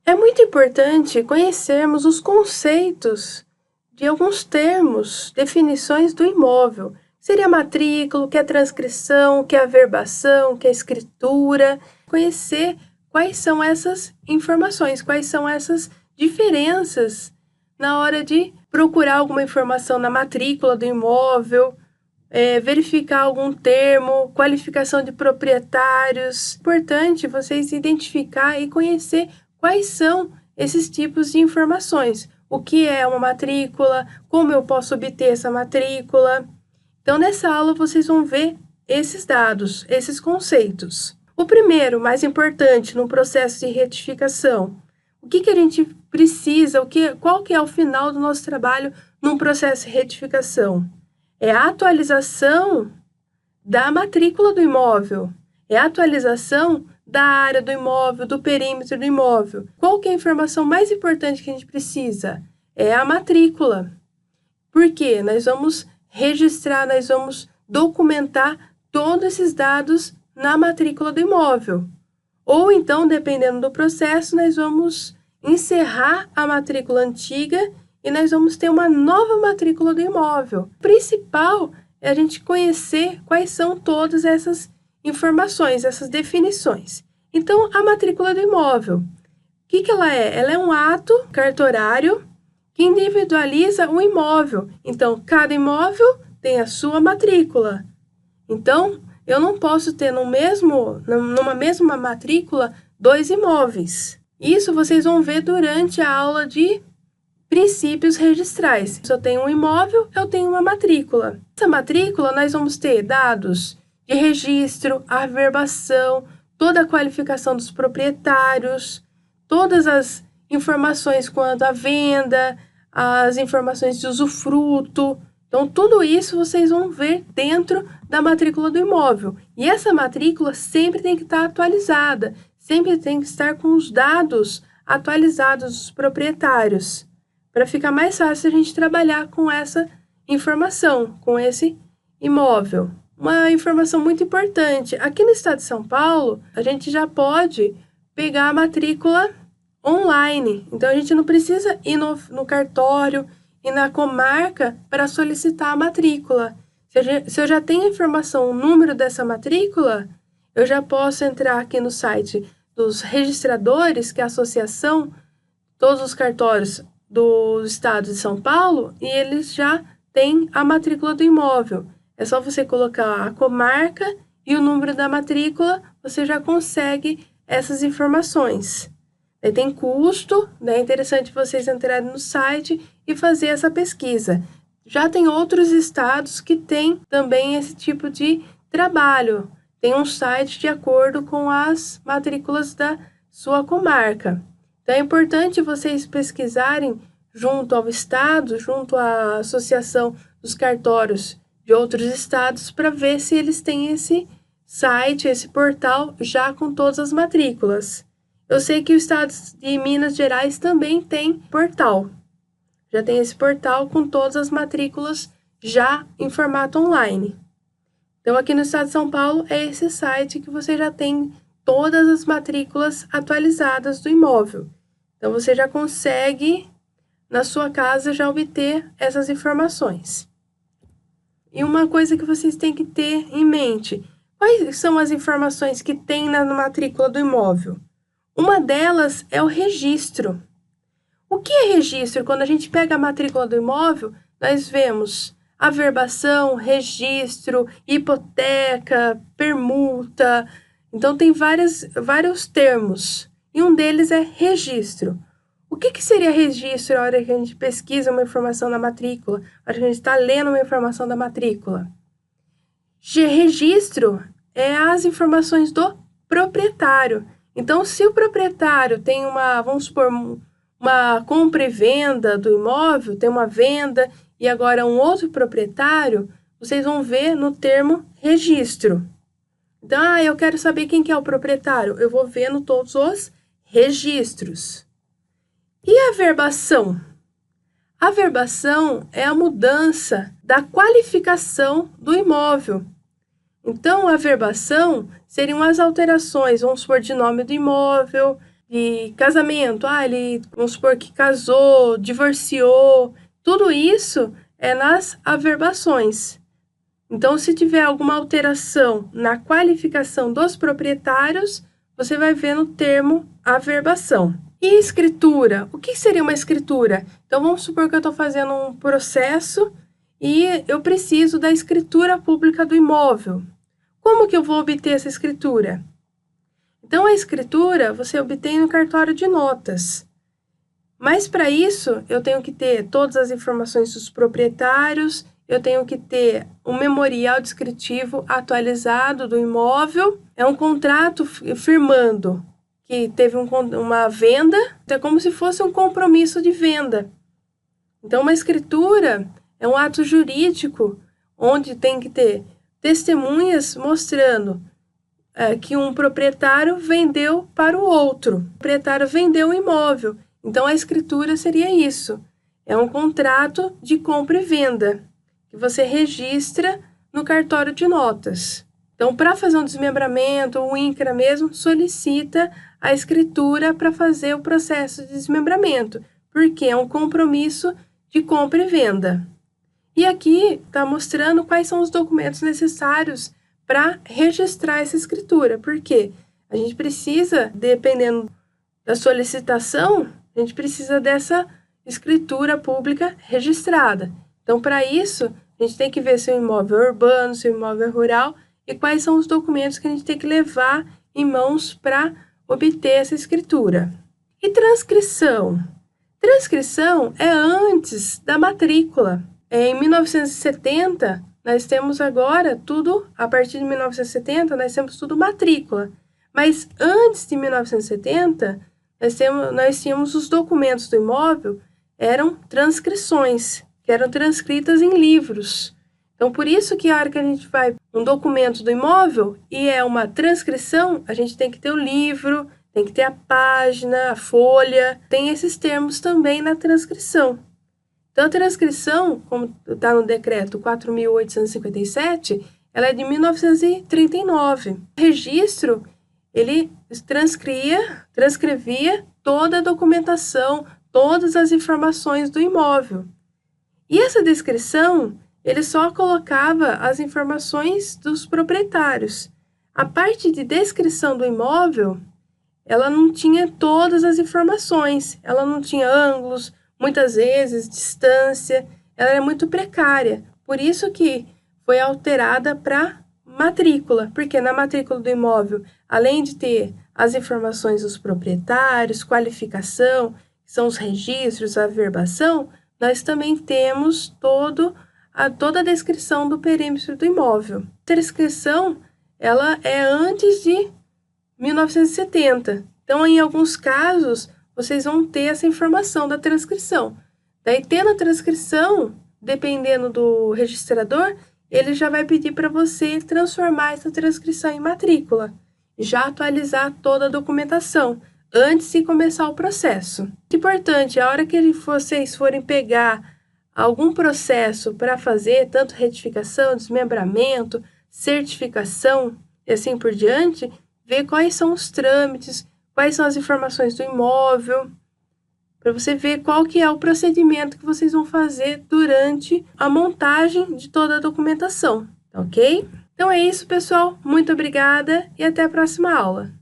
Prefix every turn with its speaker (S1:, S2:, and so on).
S1: É muito importante conhecermos os conceitos de alguns termos, definições do imóvel. Seria a matrícula, o que é transcrição, o que é averbação, o que é escritura. Conhecer quais são essas informações, quais são essas diferenças na hora de procurar alguma informação na matrícula do imóvel, verificar algum termo, qualificação de proprietários. É importante vocês identificar e conhecer quais são esses tipos de informações. O que é uma matrícula, como eu posso obter essa matrícula. Então, nessa aula, vocês vão ver esses dados, esses conceitos. O primeiro, mais importante, no processo de retificação. O que a gente precisa, qual que é o final do nosso trabalho num processo de retificação? É a atualização da matrícula do imóvel, é a atualização da área do imóvel, do perímetro do imóvel. Qual que é a informação mais importante que a gente precisa? É a matrícula. Por quê? Nós vamos registrar, nós vamos documentar todos esses dados na matrícula do imóvel. Ou então, dependendo do processo, nós vamos encerrar a matrícula antiga e nós vamos ter uma nova matrícula do imóvel. O principal é a gente conhecer quais são todas essas informações, essas definições. Então, a matrícula do imóvel, o que ela é? Ela é um ato cartorário que individualiza o imóvel. Então, cada imóvel tem a sua matrícula. Então, eu não posso ter numa mesma matrícula 2 imóveis. Isso vocês vão ver durante a aula de princípios registrais. Se eu tenho um imóvel, eu tenho uma matrícula. Essa matrícula, nós vamos ter dados de registro, averbação, toda a qualificação dos proprietários, todas as informações quanto à venda, as informações de usufruto. Então, tudo isso vocês vão ver dentro da matrícula do imóvel. E essa matrícula sempre tem que estar atualizada, sempre tem que estar com os dados atualizados dos proprietários, para ficar mais fácil a gente trabalhar com essa informação, com esse imóvel. Uma informação muito importante, aqui no estado de São Paulo, a gente já pode pegar a matrícula online. Então, a gente não precisa ir no cartório e na comarca para solicitar a matrícula. Se eu já tenho a informação, o número dessa matrícula, eu já posso entrar aqui no site dos registradores, que é a associação, todos os cartórios do estado de São Paulo, e eles já têm a matrícula do imóvel. É só você colocar a comarca e o número da matrícula, você já consegue essas informações. Tem custo, né? É interessante vocês entrarem no site e fazer essa pesquisa. Já tem outros estados que têm também esse tipo de trabalho. Tem um site de acordo com as matrículas da sua comarca. Então, é importante vocês pesquisarem junto ao estado, junto à associação dos cartórios de outros estados, para ver se eles têm esse site, esse portal, já com todas as matrículas. Eu sei que o estado de Minas Gerais também tem portal. Já tem esse portal com todas as matrículas já em formato online. Então, aqui no estado de São Paulo, é esse site que você já tem todas as matrículas atualizadas do imóvel. Então, você já consegue, na sua casa, já obter essas informações. E uma coisa que vocês têm que ter em mente, quais são as informações que tem na matrícula do imóvel? Uma delas é o registro. O que é registro? Quando a gente pega a matrícula do imóvel, nós vemos averbação, registro, hipoteca, permuta. Então, tem vários termos. E um deles é registro. O que seria registro na hora que a gente pesquisa uma informação na matrícula? Na hora que a gente está lendo uma informação da matrícula? Registro é as informações do proprietário. Então, se o proprietário tem vamos supor, uma compra e venda do imóvel, tem uma venda e agora um outro proprietário, vocês vão ver no termo registro. Então, eu quero saber quem que é o proprietário. Eu vou ver no todos os registros. E a averbação? A averbação é a mudança da qualificação do imóvel. Então, a averbação seriam as alterações, vamos supor, de nome do imóvel, de casamento, vamos supor que casou, divorciou, tudo isso é nas averbações. Então, se tiver alguma alteração na qualificação dos proprietários, você vai ver no termo averbação. E escritura? O que seria uma escritura? Então, vamos supor que eu estou fazendo um processo e eu preciso da escritura pública do imóvel. Como que eu vou obter essa escritura? Então, a escritura você obtém no cartório de notas. Mas, para isso, eu tenho que ter todas as informações dos proprietários, eu tenho que ter um memorial descritivo atualizado do imóvel. É um contrato firmando que teve uma venda, é como se fosse um compromisso de venda. Então, uma escritura é um ato jurídico onde tem que ter testemunhas mostrando que um proprietário vendeu para o outro. O proprietário vendeu o imóvel. Então, a escritura seria isso. É um contrato de compra e venda que você registra no cartório de notas. Então, para fazer um desmembramento, o INCRA mesmo solicita a escritura para fazer o processo de desmembramento, porque é um compromisso de compra e venda. E aqui está mostrando quais são os documentos necessários para registrar essa escritura, porque a gente precisa, dependendo da solicitação, a gente precisa dessa escritura pública registrada. Então, para isso, a gente tem que ver se o imóvel é urbano, se o imóvel é rural e quais são os documentos que a gente tem que levar em mãos para obter essa escritura. E transcrição? Transcrição é antes da matrícula. Em 1970, nós temos agora tudo, a partir de 1970, nós temos tudo matrícula. Mas antes de 1970, nós tínhamos os documentos do imóvel, eram transcrições, que eram transcritas em livros. Então, por isso que a hora que a gente vai um documento do imóvel e é uma transcrição, a gente tem que ter o livro, tem que ter a página, a folha, tem esses termos também na transcrição. Então, a transcrição, como está no decreto 4.857, ela é de 1939. O registro, ele transcrevia toda a documentação, todas as informações do imóvel. E essa descrição, ele só colocava as informações dos proprietários. A parte de descrição do imóvel, ela não tinha todas as informações, ela não tinha ângulos, muitas vezes, distância, ela era muito precária. Por isso que foi alterada para matrícula, porque na matrícula do imóvel, além de ter as informações dos proprietários, qualificação, que são os registros, a averbação, nós também temos toda a descrição do perímetro do imóvel. A descrição, ela é antes de 1970. Então, em alguns casos, vocês vão ter essa informação da transcrição. Daí, tendo a transcrição, dependendo do registrador, ele já vai pedir para você transformar essa transcrição em matrícula, já atualizar toda a documentação antes de começar o processo. Importante, a hora que vocês forem pegar algum processo para fazer, tanto retificação, desmembramento, certificação e assim por diante, ver quais são os trâmites, quais são as informações do imóvel, para você ver qual que é o procedimento que vocês vão fazer durante a montagem de toda a documentação, ok? Então é isso, pessoal. Muito obrigada e até a próxima aula.